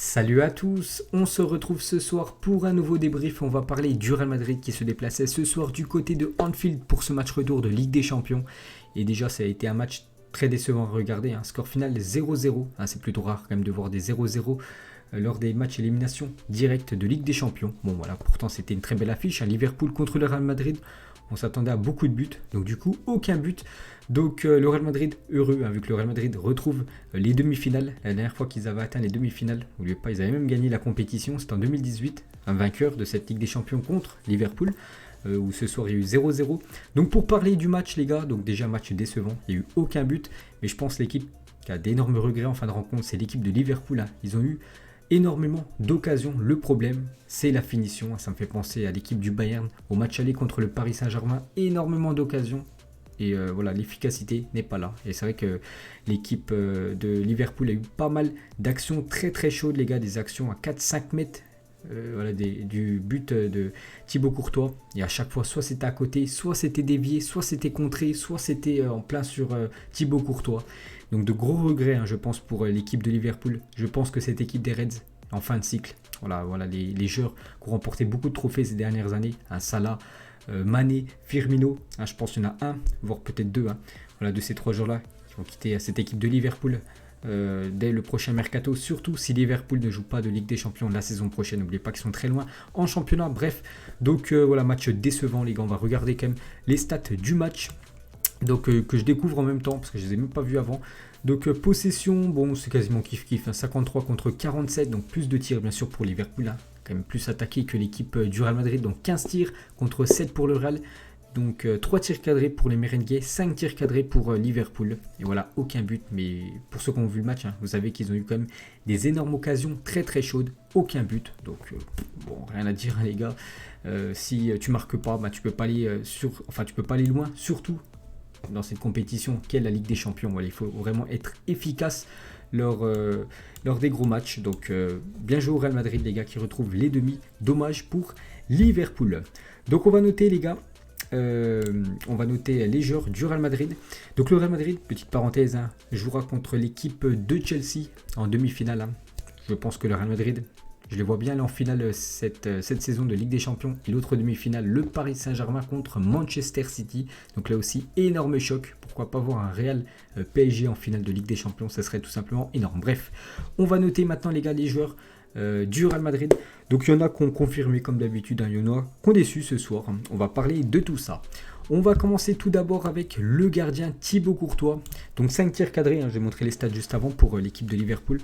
Salut à tous, on se retrouve ce soir pour un nouveau débrief. On va parler du Real Madrid qui se déplaçait ce soir du côté de Anfield pour ce match retour de Ligue des Champions. Et déjà, ça a été un match très décevant à regarder. Score final 0-0. C'est plutôt rare quand même de voir des 0-0 lors des matchs élimination directe de Ligue des Champions. Bon voilà, pourtant c'était une très belle affiche. Liverpool contre le Real Madrid. On s'attendait à beaucoup de buts, donc du coup aucun but. Donc le Real Madrid heureux, vu que le Real Madrid retrouve les demi-finales. La dernière fois qu'ils avaient atteint les demi-finales, n'oubliez pas, ils avaient même gagné la compétition, c'était en 2018, un vainqueur de cette Ligue des Champions contre Liverpool, où ce soir il y a eu 0-0. Donc pour parler du match les gars, donc déjà match décevant, il n'y a eu aucun but, mais je pense l'équipe qui a d'énormes regrets en fin de rencontre, c'est l'équipe de Liverpool. Ils ont eu énormément d'occasions. Le problème, c'est la finition. Ça me fait penser à l'équipe du Bayern au match aller contre le Paris Saint-Germain. Énormément d'occasions. Et voilà, l'efficacité n'est pas là. Et c'est vrai que l'équipe de Liverpool a eu pas mal d'actions très très chaudes, les gars. Des actions à 4-5 mètres du but de Thibaut Courtois. Et à chaque fois, soit c'était à côté, soit c'était dévié, soit c'était contré, soit c'était en plein sur Thibaut Courtois. Donc de gros regrets, je pense, pour l'équipe de Liverpool. Je pense que cette équipe des Reds, en fin de cycle, voilà les joueurs qui ont remporté beaucoup de trophées ces dernières années, Salah, Mané, Firmino, je pense qu'il y en a un, voire peut-être deux, de ces trois joueurs-là qui vont quitter cette équipe de Liverpool dès le prochain mercato, surtout si Liverpool ne joue pas de Ligue des Champions la saison prochaine. N'oubliez pas qu'ils sont très loin en championnat. Bref, donc match décevant les gars. On va regarder quand même les stats du match. Donc que je découvre en même temps parce que je ne les ai même pas vus avant. Donc possession, bon c'est quasiment kiff-kiff, 53 contre 47, donc plus de tirs bien sûr pour Liverpool, quand même plus attaqué que l'équipe du Real Madrid, donc 15 tirs contre 7 pour le Real, donc 3 tirs cadrés pour les Merengues, 5 tirs cadrés pour Liverpool, et voilà, aucun but, mais pour ceux qui ont vu le match, vous savez qu'ils ont eu quand même des énormes occasions très très chaudes, aucun but, donc rien à dire les gars, si tu marques pas, tu peux pas aller tu peux pas aller loin, surtout dans cette compétition qu'est la Ligue des Champions. Il faut vraiment être efficace lors des gros matchs. Donc bien joué au Real Madrid les gars qui retrouvent les demi. Dommage pour Liverpool. Donc on va noter les gars, on va noter les joueurs du Real Madrid. Donc le Real Madrid, petite parenthèse, jouera contre l'équipe de Chelsea en demi-finale. Je pense que le Real Madrid, je les vois bien aller en finale cette saison de Ligue des Champions. Et l'autre demi-finale, le Paris Saint-Germain contre Manchester City. Donc là aussi, énorme choc. Pourquoi pas voir un Real PSG en finale de Ligue des Champions? Ça serait tout simplement énorme. Bref, on va noter maintenant les gars les joueurs du Real Madrid. Donc il y en a qui ont confirmé comme d'habitude. Il y en a qui ont déçu ce soir. On va parler de tout ça. On va commencer tout d'abord avec le gardien Thibaut Courtois. Donc 5 tirs cadrés. J'ai montré les stats juste avant pour l'équipe de Liverpool.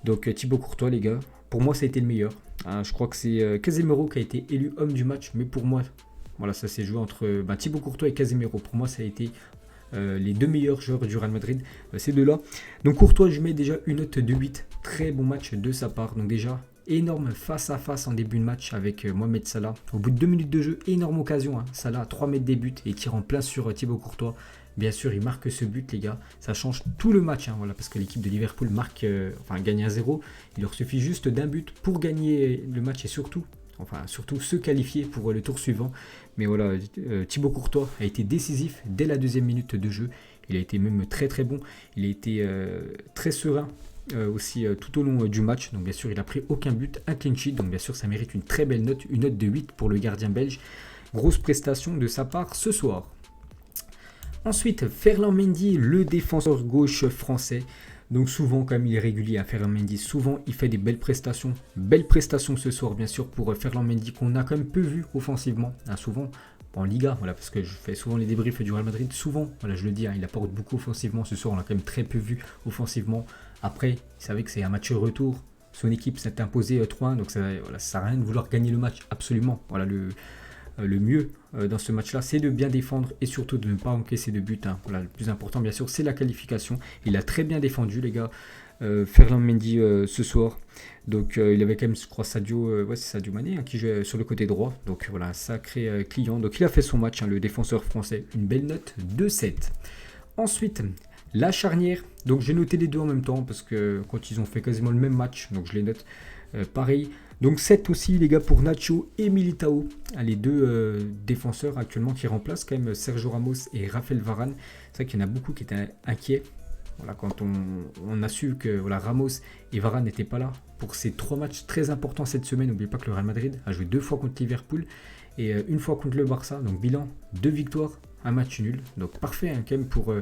Donc Thibaut Courtois les gars. Pour moi, ça a été le meilleur. Je crois que c'est Casemiro qui a été élu homme du match. Mais pour moi, ça s'est joué entre Thibaut Courtois et Casemiro. Pour moi, ça a été les deux meilleurs joueurs du Real Madrid. Ces deux-là. Donc Courtois, je mets déjà une note de 8. Très bon match de sa part. Donc déjà, énorme face à face en début de match avec Mohamed Salah. Au bout de 2 minutes de jeu, énorme occasion. Salah à 3 mètres des buts et tire en plein sur Thibaut Courtois. Bien sûr, il marque ce but, les gars. Ça change tout le match, parce que l'équipe de Liverpool gagne 1-0. Il leur suffit juste d'un but pour gagner le match et surtout se qualifier pour le tour suivant. Mais Thibaut Courtois a été décisif dès la deuxième minute de jeu. Il a été même très très bon. Il a été très serein aussi tout au long du match. Donc bien sûr, il n'a pris aucun but, un clean sheet. Donc bien sûr, ça mérite une très belle note, une note de 8 pour le gardien belge. Grosse prestation de sa part ce soir. Ensuite, Ferland Mendy, le défenseur gauche français. Donc souvent, comme il est régulier à Ferland Mendy, souvent il fait des belles prestations. Belle prestation ce soir, bien sûr, pour Ferland Mendy, qu'on a quand même peu vu offensivement. Souvent en Liga, parce que je fais souvent les débriefs du Real Madrid. Souvent, je le dis, il apporte beaucoup offensivement. Ce soir, on l'a quand même très peu vu offensivement. Après, il savait que c'est un match retour. Son équipe s'est imposée 3-1, donc ça ne sert à rien de vouloir gagner le match, absolument. Le mieux dans ce match-là, c'est de bien défendre et surtout de ne pas encaisser de buts. Le plus important, bien sûr, c'est la qualification. Il a très bien défendu, les gars. Ferland Mendy ce soir. Donc, il avait quand même, je crois, Sadio Mané qui jouait sur le côté droit. Donc, un sacré client. Donc, il a fait son match, le défenseur français. Une belle note de 7. Ensuite, la charnière. Donc, j'ai noté les deux en même temps parce que quand ils ont fait quasiment le même match, donc je les note pareil. Donc 7 aussi les gars pour Nacho et Militao, les deux défenseurs actuellement qui remplacent quand même Sergio Ramos et Raphaël Varane. C'est vrai qu'il y en a beaucoup qui étaient inquiets voilà, quand on a su que voilà, Ramos et Varane n'étaient pas là pour ces 3 matchs très importants cette semaine. N'oubliez pas que le Real Madrid a joué 2 fois contre Liverpool et 1 fois contre le Barça. Donc bilan, 2 victoires, 1 match nul. Donc parfait hein, quand même pour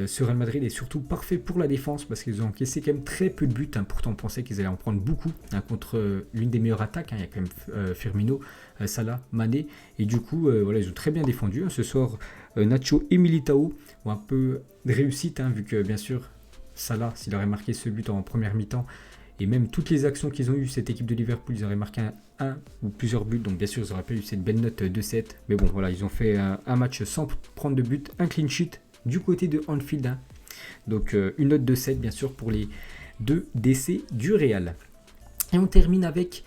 ce Real Madrid et surtout parfait pour la défense parce qu'ils ont encaissé quand même très peu de buts. Hein. Pourtant on pensait qu'ils allaient en prendre beaucoup hein, contre l'une des meilleures attaques. Hein. Il y a quand même Firmino, Salah, Mané et du coup voilà, ils ont très bien défendu. Hein. Ce soir Nacho et Militao ont un peu de réussite hein, vu que bien sûr Salah s'il aurait marqué ce but en première mi-temps et même toutes les actions qu'ils ont eues cette équipe de Liverpool ils auraient marqué un ou plusieurs buts donc bien sûr ils auraient pas eu cette belle note de 7 mais bon voilà ils ont fait un match sans prendre de but, un clean sheet du côté de Anfield hein. Donc une note de 7 bien sûr pour les 2 décès du Real et on termine avec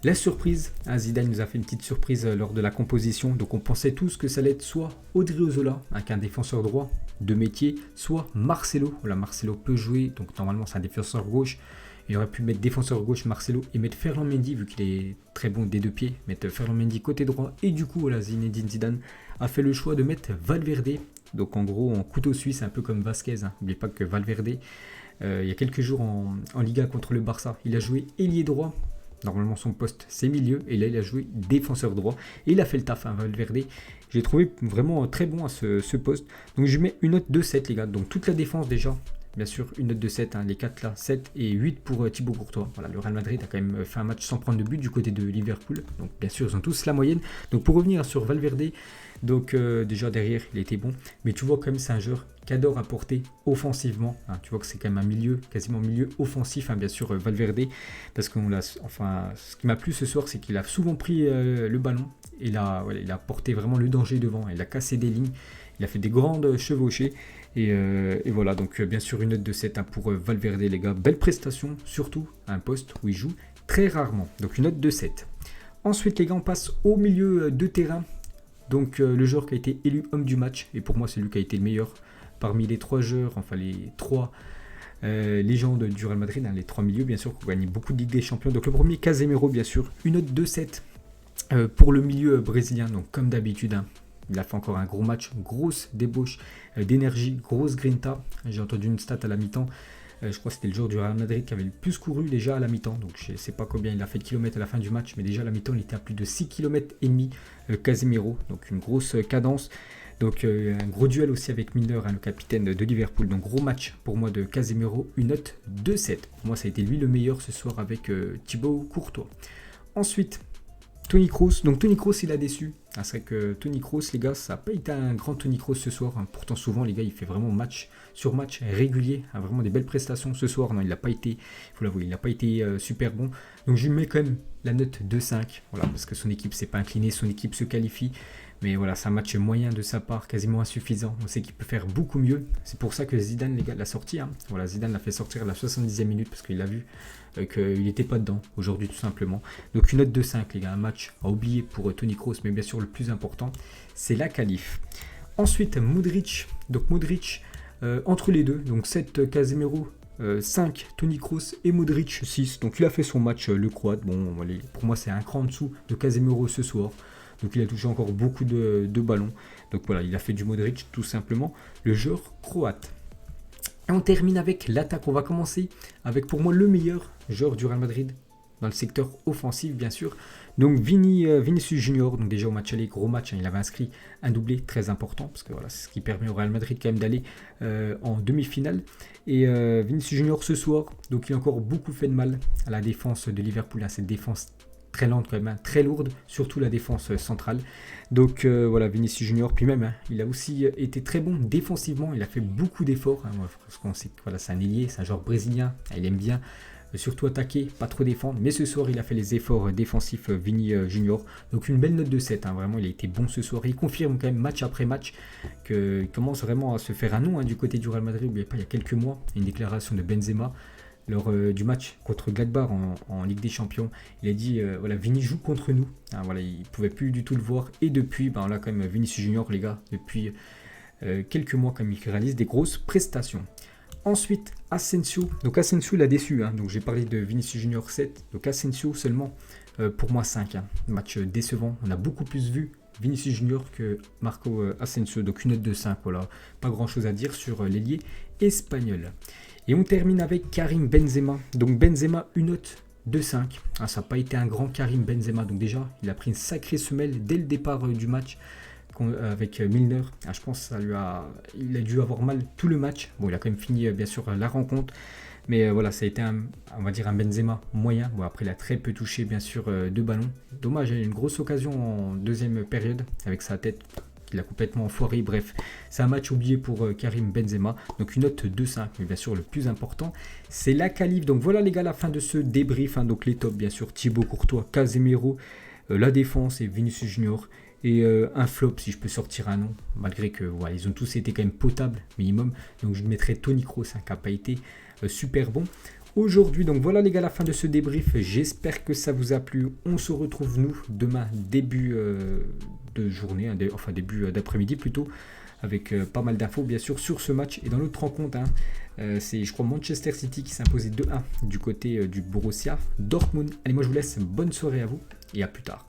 la surprise. Zidane nous a fait une petite surprise lors de la composition donc on pensait tous que ça allait être soit Odriozola avec un défenseur droit de métier, soit Marcelo. Voilà, Marcelo peut jouer donc normalement c'est un défenseur gauche. Il aurait pu mettre défenseur gauche Marcelo et mettre Ferland Mendy vu qu'il est très bon des 2 pieds, mettre Ferland Mendy côté droit et du coup voilà, Zinedine Zidane a fait le choix de mettre Valverde, donc en gros en couteau suisse un peu comme Vasquez, hein. N'oubliez pas que Valverde il y a quelques jours en Liga contre le Barça, il a joué ailier droit, normalement son poste c'est milieu et là il a joué défenseur droit et il a fait le taf hein, Valverde. J'ai trouvé vraiment très bon à ce poste, donc je mets une note de 7 les gars, donc toute la défense déjà. Bien sûr, une note de 7, hein, les 4 là, 7 et 8 pour Thibaut Courtois. Voilà, le Real Madrid a quand même fait un match sans prendre de but du côté de Liverpool. Donc bien sûr, ils ont tous la moyenne. Donc pour revenir sur Valverde, donc déjà derrière, il était bon. Mais tu vois quand même, c'est un joueur qui adore apporter offensivement. Hein, tu vois que c'est quand même un milieu, quasiment milieu offensif, hein, bien sûr, Valverde. Parce que ce qui m'a plu ce soir, c'est qu'il a souvent pris le ballon. Et il a porté vraiment le danger devant. Il a cassé des lignes. Il a fait des grandes chevauchées. Et voilà, donc bien sûr une note de 7 hein, pour Valverde les gars. Belle prestation, surtout à un poste où il joue très rarement. Donc une note de 7. Ensuite les gars, on passe au milieu de terrain. Donc le joueur qui a été élu homme du match. Et pour moi c'est lui qui a été le meilleur parmi les 3 joueurs, enfin les 3 légendes du Real Madrid. Hein, les 3 milieux bien sûr qui ont gagné beaucoup de Ligue des Champions. Donc le premier Casemiro bien sûr. Une note de 7 pour le milieu brésilien. Donc comme d'habitude. Hein, il a fait encore un gros match, grosse débauche d'énergie, grosse grinta. J'ai entendu une stat à la mi-temps. Je crois que c'était le joueur du Real Madrid qui avait le plus couru déjà à la mi-temps. Donc je ne sais pas combien il a fait de kilomètres à la fin du match. Mais déjà à la mi-temps, il était à plus de 6 km et demi Casemiro. Donc une grosse cadence. Donc un gros duel aussi avec Milner, hein, le capitaine de Liverpool. Donc gros match pour moi de Casemiro. Une note de 7. Pour moi, ça a été lui le meilleur ce soir avec Thibaut Courtois. Ensuite, Toni Kroos. Donc Toni Kroos, il a déçu. Ah, c'est vrai que Toni Kroos, les gars, ça n'a pas été un grand Toni Kroos ce soir. Hein. Pourtant, souvent, les gars, il fait vraiment match sur match régulier. Hein, vraiment des belles prestations ce soir. Non, il n'a pas été, il faut l'avouer, il n'a pas été super bon. Donc, je lui mets quand même la note de 5. Voilà, parce que son équipe s'est pas inclinée, son équipe se qualifie. Mais voilà, c'est un match moyen de sa part, quasiment insuffisant. On sait qu'il peut faire beaucoup mieux. C'est pour ça que Zidane, les gars, l'a sorti. Hein. Voilà, Zidane l'a fait sortir à la 70e minute parce qu'il a vu qu'il n'était pas dedans aujourd'hui, tout simplement. Donc, une note de 5, les gars. Un match à oublier pour Toni Kroos. Mais bien sûr, le plus important, c'est la qualif. Ensuite, Modric. Donc, Modric, entre les deux. Donc, 7 Casemiro. 5 Toni Kroos et Modric 6. Donc, il a fait son match, le Croate. Bon, pour moi, c'est un cran en dessous de Casemiro ce soir. Donc il a touché encore beaucoup de ballons. Donc voilà, il a fait du Modric tout simplement, le joueur croate. Et on termine avec l'attaque. On va commencer avec pour moi le meilleur joueur du Real Madrid dans le secteur offensif bien sûr. Donc Vinicius Junior, donc déjà au match aller, gros match, hein, il avait inscrit un doublé très important parce que voilà, c'est ce qui permet au Real Madrid quand même d'aller en demi-finale. Et Vinicius Junior ce soir, donc il a encore beaucoup fait de mal à la défense de Liverpool, à cette défense très lente quand même, hein, très lourde, surtout la défense centrale. Donc voilà, Vinicius Junior, puis même, hein, il a aussi été très bon défensivement, il a fait beaucoup d'efforts, hein, parce qu'on sait que voilà, c'est un ailier, c'est un joueur brésilien, il aime bien surtout attaquer, pas trop défendre, mais ce soir il a fait les efforts défensifs Vini Junior, donc une belle note de 7, hein, vraiment il a été bon ce soir, il confirme quand même match après match qu'il commence vraiment à se faire un nom, hein, du côté du Real Madrid. Il y a quelques mois, une déclaration de Benzema lors du match contre Gladbach en Ligue des Champions. Il a dit voilà, Vini joue contre nous. Hein, voilà, il ne pouvait plus du tout le voir. Et depuis, ben, là, quand même, Vinicius Junior, les gars, depuis quelques mois, comme il réalise des grosses prestations. Ensuite, Asensio. Donc Asensio, il a déçu. Hein. Donc j'ai parlé de Vinicius Junior 7. Donc Asensio seulement, pour moi, 5. Hein. Match décevant. On a beaucoup plus vu Vinicius Junior que Marco Asensio. Donc une note de 5, voilà. Pas grand chose à dire sur l'ailier espagnol. Et on termine avec Karim Benzema. Donc Benzema, une note de 5. Ah, ça n'a pas été un grand Karim Benzema. Donc déjà, il a pris une sacrée semelle dès le départ du match avec Milner. Ah, je pense qu'il il a dû avoir mal tout le match. Bon, il a quand même fini bien sûr la rencontre. Mais voilà, ça a été on va dire un Benzema moyen. Bon, après, il a très peu touché bien sûr de ballons. Dommage, il a eu une grosse occasion en deuxième période avec sa tête. Il a complètement enfoiré. Bref, c'est un match oublié pour Karim Benzema. Donc une note de 5. Mais bien sûr, le plus important, c'est la qualif. Donc voilà les gars, la fin de ce débrief. Hein. Donc les tops, bien sûr, Thibaut Courtois, Casemiro, la défense et Vinicius Junior. Et un flop, si je peux sortir un nom, malgré que voilà, ils ont tous été quand même potables, minimum. Donc je mettrai Toni Kroos, hein, qui n'a pas été super bon aujourd'hui. Donc voilà les gars, la fin de ce débrief. J'espère que ça vous a plu. On se retrouve nous demain, début de journée, hein, enfin début d'après-midi plutôt, avec pas mal d'infos bien sûr sur ce match. Et dans l'autre rencontre, hein, c'est je crois Manchester City qui s'est imposé 2-1 du côté du Borussia Dortmund. Allez, moi je vous laisse, bonne soirée à vous et à plus tard.